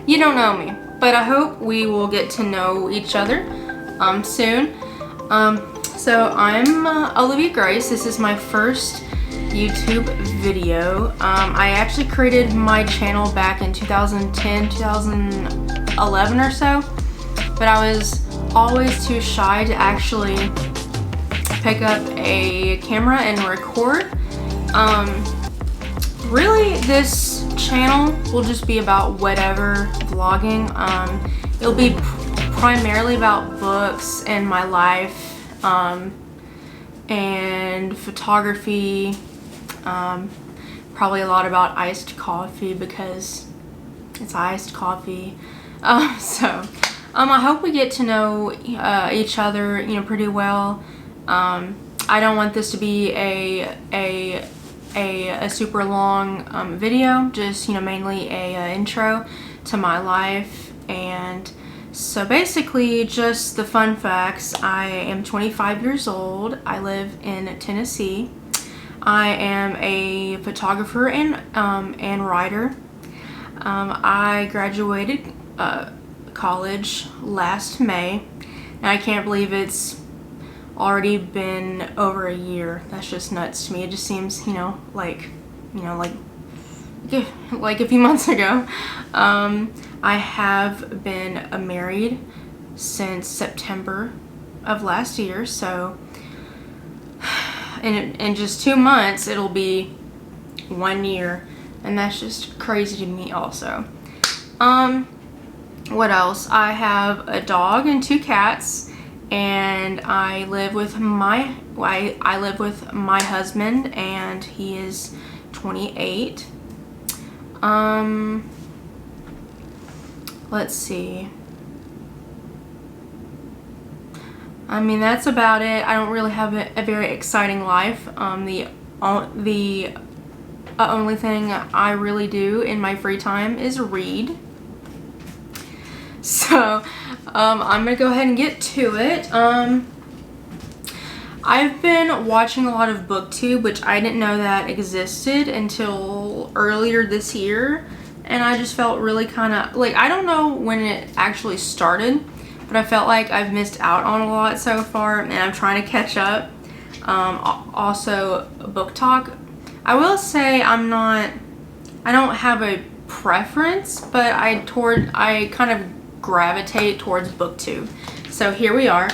you don't know me, but I hope we will get to know each other soon. So I'm Olivia Grace. This is my first YouTube video. I actually created my channel back in 2010, 2011 or so, but I was always too shy to actually pick up a camera and record. Really, this channel will just be about whatever vlogging. It'll be primarily about books and my life, and photography, probably a lot about iced coffee because it's iced coffee. So I hope we get to know each other, pretty well. I don't want this to be a super long video, just mainly a intro to my life. And so basically, just the fun facts. I am 25 years old. I live in Tennessee. I am a photographer and writer. I graduated college last May, and I can't believe it's already been over a year. That's just nuts to me. It just seems, like a few months ago. I have been married since September of last year, so in just 2 months it'll be 1 year, and that's just crazy to me also. What else? I have a dog and 2 cats, and I live with my husband, and he is 28. Let's see. I mean, that's about it. I don't really have a very exciting life. The only thing I really do in my free time is read. So I'm gonna go ahead and get to it. I've been watching a lot of BookTube, which I didn't know that existed until earlier this year, and I just felt really kind of like, I don't know when it actually started, but I felt like I've missed out on a lot so far, and I'm trying to catch up. Also, Book Talk. I will say I don't have a preference, but I kind of gravitate towards BookTube. So here we are.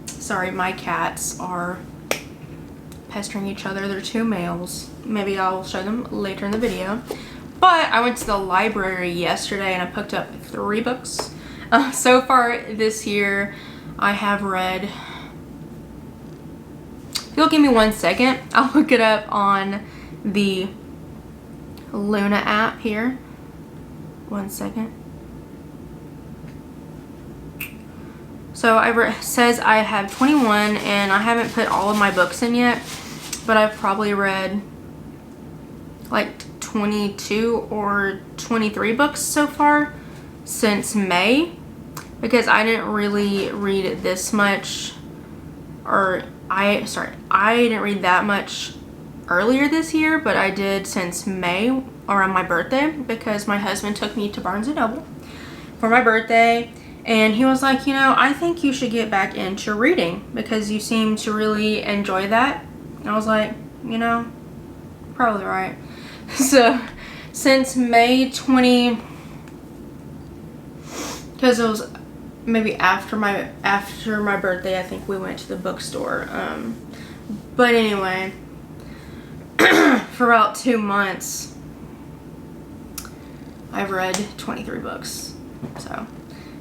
Sorry, my cats are pestering each other. They're 2 males. Maybe I'll show them later in the video. But I went to the library yesterday and I picked up 3 books. So far this year, I have read... If you'll give me 1 second, I'll look it up on the Luna app here. 1 second. So it says I have 21, and I haven't put all of my books in yet, but I've probably read like 22 or 23 books so far since May, because I didn't really read this much, I didn't read that much earlier this year, but I did since May around my birthday, because my husband took me to Barnes & Noble for my birthday. And he was like, I think you should get back into reading because you seem to really enjoy that. And I was like, probably right. So since May 20, because it was maybe after my birthday, I think we went to the bookstore. But anyway, for about 2 months, I've read 23 books. So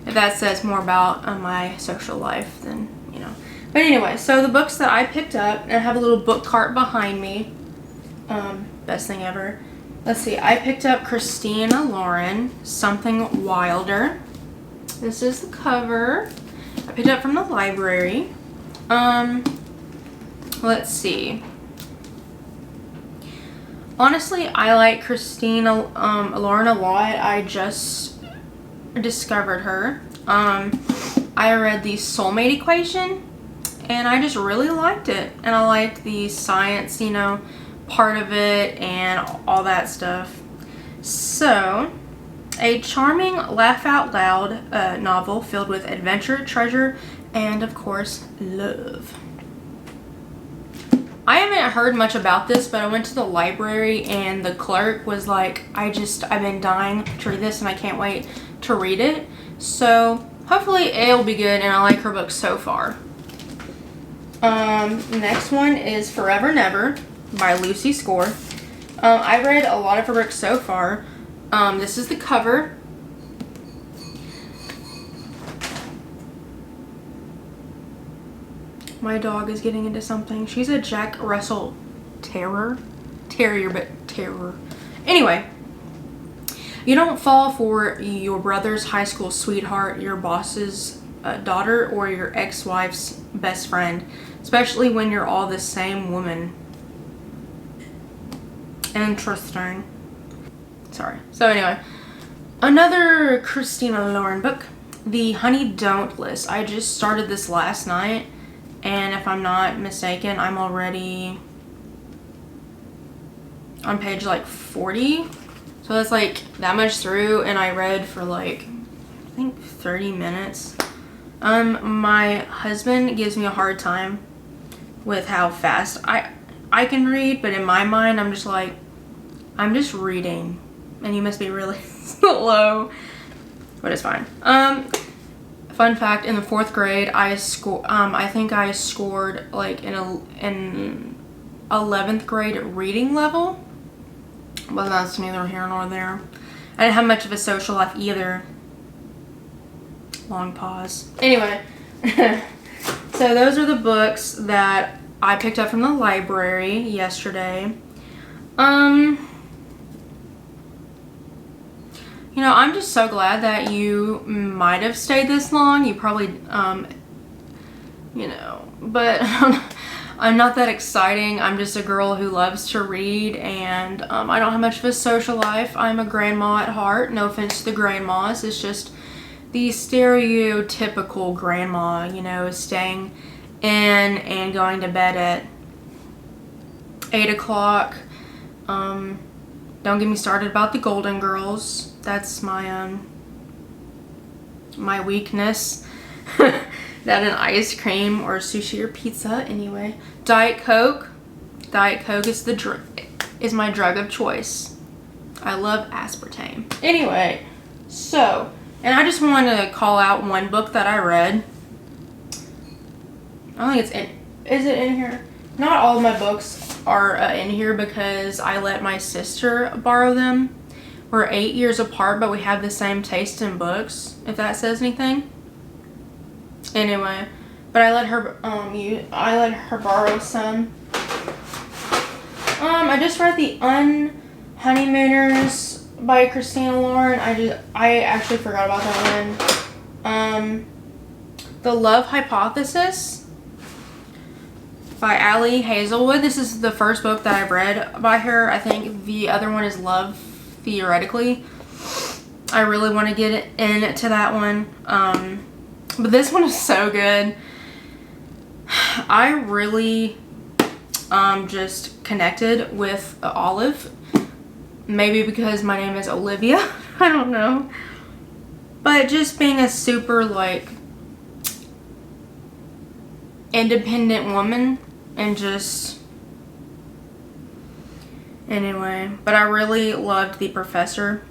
if that says more about my social life, then, But anyway, so the books that I picked up, and I have a little book cart behind me. Best thing ever. Let's see, I picked up Christina Lauren, Something Wilder. This is the cover. I picked it up from the library. Let's see. Honestly, I like Christina Lauren a lot. I just discovered her. I read the Soulmate Equation, and I just really liked it. And I liked the science, part of it and all that stuff. So A charming, laugh-out-loud novel filled with adventure, treasure, and, of course, love. I haven't heard much about this, but I went to the library and the clerk was like, I've been dying to read this and I can't wait to read it. So hopefully it'll be good, and I like her book so far. Next one is Forever Never by Lucy Score. I've read a lot of her books so far. This is the cover. My dog is getting into something. She's a Jack Russell Terrier, but terror. Anyway, you don't fall for your brother's high school sweetheart, your boss's daughter, or your ex-wife's best friend, especially when you're all the same woman. Interesting. Sorry. So anyway, another Christina Lauren book, The Honey Don't List. I just started this last night, and if I'm not mistaken, I'm already on page like 40. So that's like that much through, and I read for like, I think 30 minutes. My husband gives me a hard time with how fast I can read, but in my mind, I'm just like, I'm just reading, and you must be really slow, but it's fine. Fun fact, in the 4th grade, I think I scored like in 11th grade reading level, but that's neither here nor there. I didn't have much of a social life either. Long pause. Anyway, so those are the books that I picked up from the library yesterday. You know, I'm just so glad that you might have stayed this long. You probably, you know, but I'm not that exciting. I'm just a girl who loves to read, and I don't have much of a social life. I'm a grandma at heart. No offense to the grandmas. It's just the stereotypical grandma, you know, staying in and going to bed at 8 o'clock. Don't get me started about the Golden Girls. That's my my weakness. That and ice cream or sushi or pizza. Anyway, Diet Coke. Diet Coke is my drug of choice. I love aspartame. Anyway, so, and I just want to call out one book that I read. I don't think it's in. Is it in here? Not all of my books are in here because I let my sister borrow them. We're 8 years apart, but we have the same taste in books, if that says anything. Anyway, but I let her borrow some. I just read The Honeymooners by Christina Lauren. I actually forgot about that one. The Love Hypothesis by Ali Hazelwood. This is the first book that I've read by her. I think the other one is Love Theoretically. I really want to get into that one. But this one is so good. I really just connected with Olive. Maybe because my name is Olivia. I don't know. But just being a super like independent woman and just anyway, but I really loved the professor.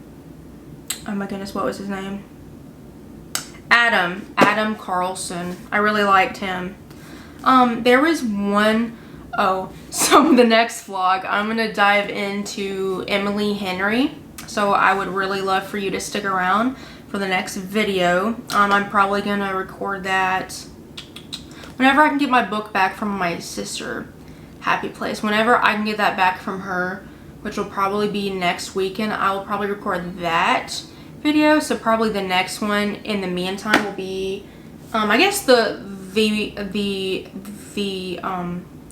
Oh my goodness, what was his name? Adam Carlson. I really liked him. There was one, so the next vlog, I'm gonna dive into Emily Henry. So I would really love for you to stick around for the next video. I'm probably gonna record that whenever I can get my book back from my sister, Happy Place. Whenever I can get that back from her, which will probably be next weekend, I will probably record that video. So probably the next one in the meantime will be, I guess I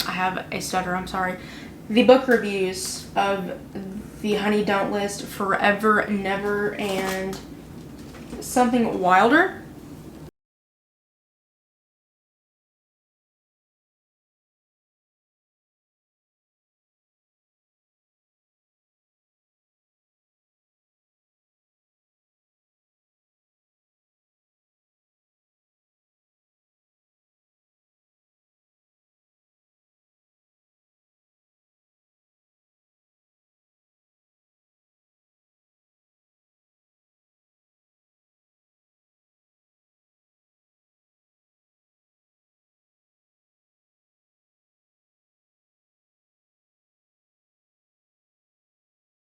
have a stutter, I'm sorry. The book reviews of The Honey Don't List, Forever Never, and something Wilder.